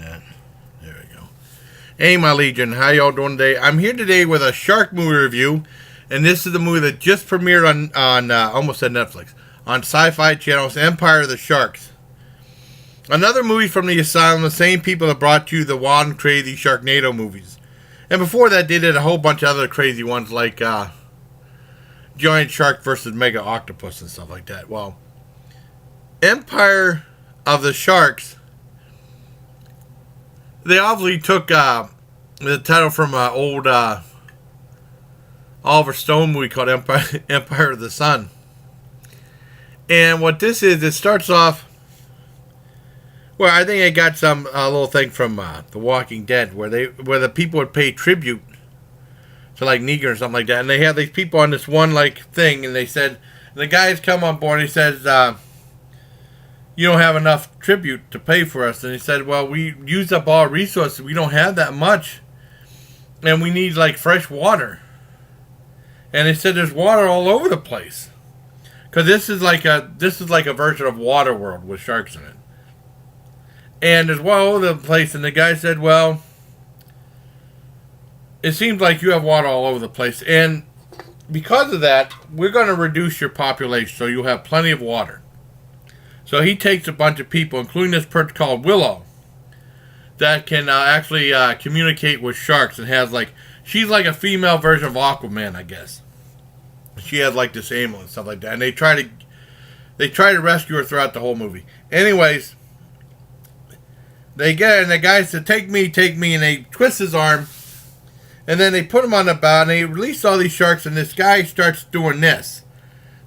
that. There we go. Hey, my Legion, how y'all doing today? I'm here today with a shark movie review, and this is the movie that just premiered on almost said Netflix, on Sci-Fi Channel's Empire of the Sharks. Another movie from the Asylum, the same people that brought you the wild and crazy Sharknado movies. And before that, they did a whole bunch of other crazy ones like Giant Shark versus Mega Octopus and stuff like that. Well, Empire of the Sharks, they obviously took the title from an old Oliver Stone movie called Empire of the Sun. And what this is, it starts off, well, I think I got some little thing from The Walking Dead where the people would pay tribute to like Negan or something like that, and they had these people on this one like thing, and they said the guys come on board. And he says, "You don't have enough tribute to pay for us," and he said, "Well, we used up all our resources. We don't have that much, and we need like fresh water." And they said, "There's water all over the place, because this is like a version of Waterworld with sharks in it." And there's water all over the place, and the guy said, "Well, it seems like you have water all over the place, and because of that, we're going to reduce your population so you'll have plenty of water." So he takes a bunch of people, including this person called Willow, that can actually communicate with sharks, and has like, she's like a female version of Aquaman, I guess. She has like this amulet and stuff like that, and they try to rescue her throughout the whole movie. Anyways, they get her, and the guy said, take me, and they twist his arm, and then they put him on the bow, and they release all these sharks, and this guy starts doing this.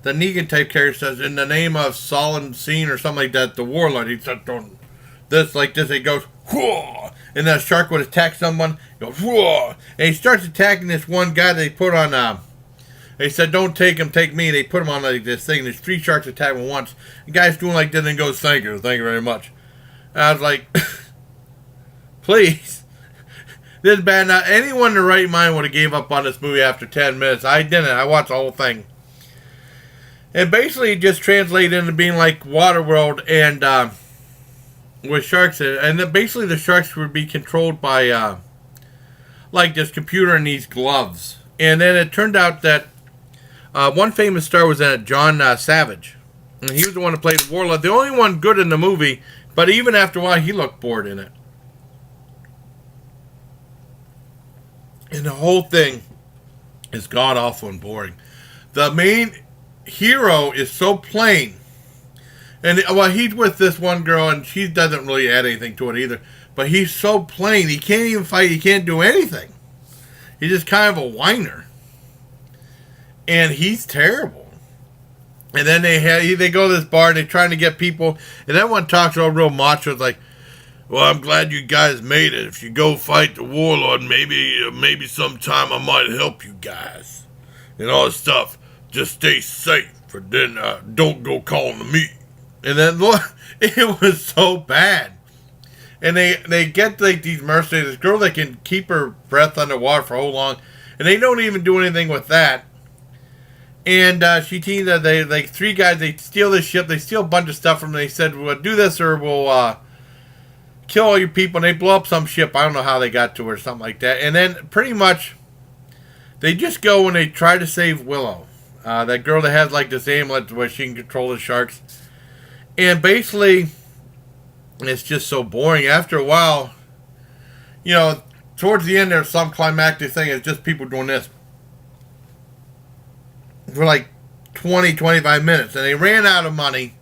The Negan type character says, "In the name of Solon Scene," or something like that, the warlord, he starts doing this like this, and he goes, whoa, and then a shark would attack someone, he goes, whoa, and he starts attacking this one guy they put on, they said, "Don't take him, take me," and they put him on like this thing, and there's 3 sharks attacking him once, the guy's doing like this, and goes, thank you very much. And I was like, please. This is bad. Now, anyone in the right mind would have gave up on this movie after 10 minutes. I didn't. I watched the whole thing. And basically, it just translated into being like Waterworld and with sharks. And then basically, the sharks would be controlled by like this computer and these gloves. And then it turned out that one famous star was in it, John Savage. And he was the one who played the warlord. The only one good in the movie, but even after a while, he looked bored in it. And the whole thing is god-awful and boring. The main hero is so plain. And, well, he's with this one girl, and she doesn't really add anything to it either. But he's so plain. He can't even fight. He can't do anything. He's just kind of a whiner. And he's terrible. And then they go to this bar, and they're trying to get people. And everyone talks all real macho. It's like, "Well, I'm glad you guys made it. If you go fight the warlord, maybe sometime I might help you guys. And all this stuff. Just stay safe, or then don't go calling to me." And then, look, it was so bad. And they get like these mercenaries, this girl that can keep her breath underwater for so long, and they don't even do anything with that. And she teamed that they like 3 guys, they steal this ship, they steal a bunch of stuff from them. They said, "Well, do this or we'll kill all your people," and they blow up some ship. I don't know how they got to her or something like that. And then pretty much they just go and they try to save Willow. That girl that has like this amulet where she can control the sharks. And basically, it's just so boring. After a while, towards the end there's some climactic thing. It's just people doing this for like 20-25 minutes. And they ran out of money.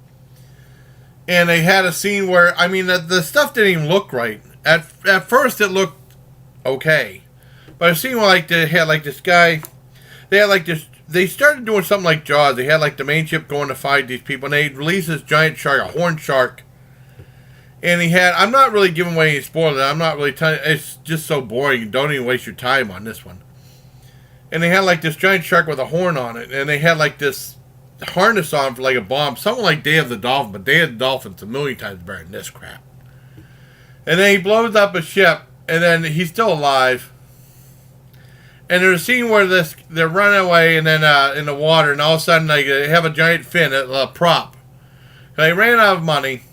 And they had a scene where, I mean, the stuff didn't even look right. At first it looked okay. But a scene where like they had like this guy, they had like this, they started doing something like Jaws. They had like the main ship going to fight these people, and they released this giant shark, a horned shark. And he had, I'm not really giving away any spoilers. I'm not really telling, it's just so boring. Don't even waste your time on this one. And they had like this giant shark with a horn on it, and they had like this harness on for like a bomb, something like Day of the Dolphin, but Day of the Dolphin's a million times better than this crap. And then he blows up a ship, and then he's still alive. And there's a scene where they're running away, and then in the water, and all of a sudden they have a giant fin, a prop. They ran out of money,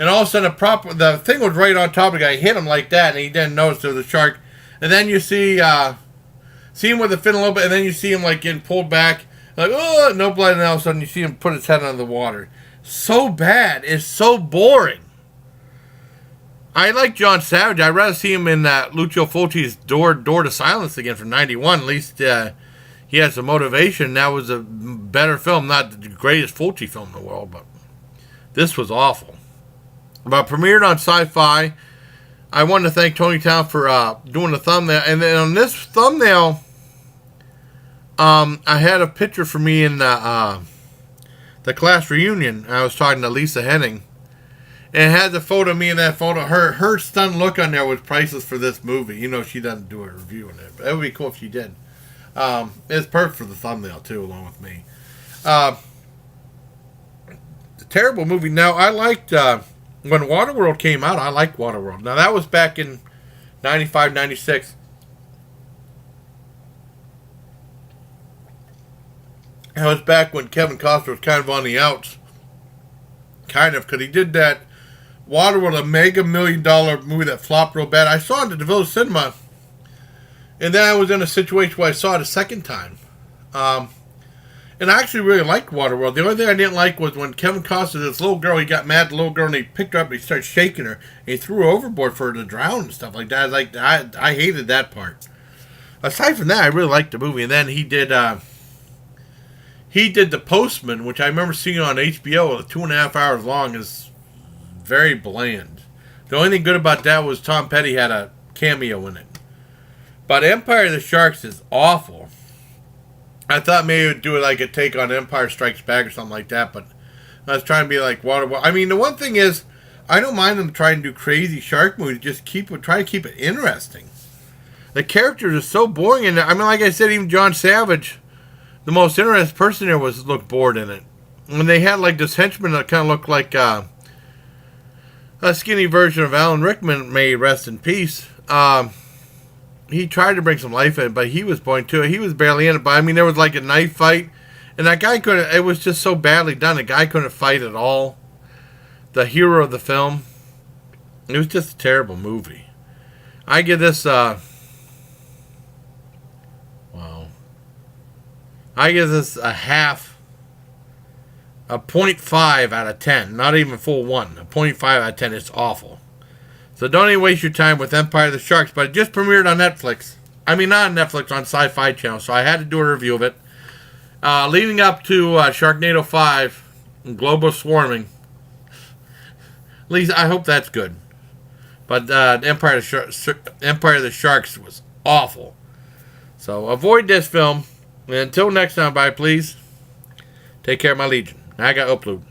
And all of a sudden, the thing was right on top of the guy. He hit him like that, and he didn't notice there was a shark. And then you see him with the fin a little bit, and then you see him like getting pulled back, like, oh, no blood, and all of a sudden you see him put his head under the water. So bad. It's so boring. I like John Savage. I'd rather see him in Lucio Fulci's Door to Silence again from '91. At least he had some motivation. That was a better film, not the greatest Fulci film in the world, but this was awful. But premiered on Sci-Fi. I wanted to thank Tony Town for doing the thumbnail. And then on this thumbnail, I had a picture for me in the class reunion. I was talking to Lisa Henning. And it had the photo of me in that photo. Her stunned look on there was priceless for this movie. You know, she doesn't do a review on it. But it would be cool if she did. It's perfect for the thumbnail, too, along with me. Terrible movie. Now, I liked... when Waterworld came out, I liked Waterworld. Now, that was back in 95, 96. That was back when Kevin Costner was kind of on the outs. Kind of, because he did that Waterworld, a mega $1 million movie that flopped real bad. I saw it at the DeVille Cinema, and then I was in a situation where I saw it a second time. And I actually really liked Waterworld. The only thing I didn't like was when Kevin Costner, this little girl, he got mad at the little girl, and he picked her up and he started shaking her, and he threw her overboard for her to drown and stuff like that. I hated that part. Aside from that, I really liked the movie. And then he did The Postman, which I remember seeing on HBO. 2.5 hours long, is very bland. The only thing good about that was Tom Petty had a cameo in it. But Empire of the Sharks is awful. I thought maybe it would do like a take on Empire Strikes Back or something like that, but I was trying to be like Waterworld. I mean, the one thing is, I don't mind them trying to do crazy shark movies. Just try to keep it interesting. The characters are so boring, and I mean, like I said, even John Savage, the most interesting person there looked bored in it. And they had like this henchman that kind of looked like a skinny version of Alan Rickman. May rest in peace. He tried to bring some life in, but he was boring too. He was barely in it. But I mean, there was like a knife fight, and that guy couldn't. It was just so badly done. The guy couldn't fight at all. The hero of the film. It was just a terrible movie. I give this. Wow. I give this a 0.5 out of 10. Not even full 1. A 0.5 out of 10. It's awful. So don't even waste your time with Empire of the Sharks. But it just premiered on Netflix. I mean, not on Netflix, on Sci-Fi Channel. So I had to do a review of it. Leading up to Sharknado 5, Global Swarming. At least I hope that's good. But Empire of the Sharks was awful. So avoid this film. And until next time, bye, please. Take care of my Legion. I got upload.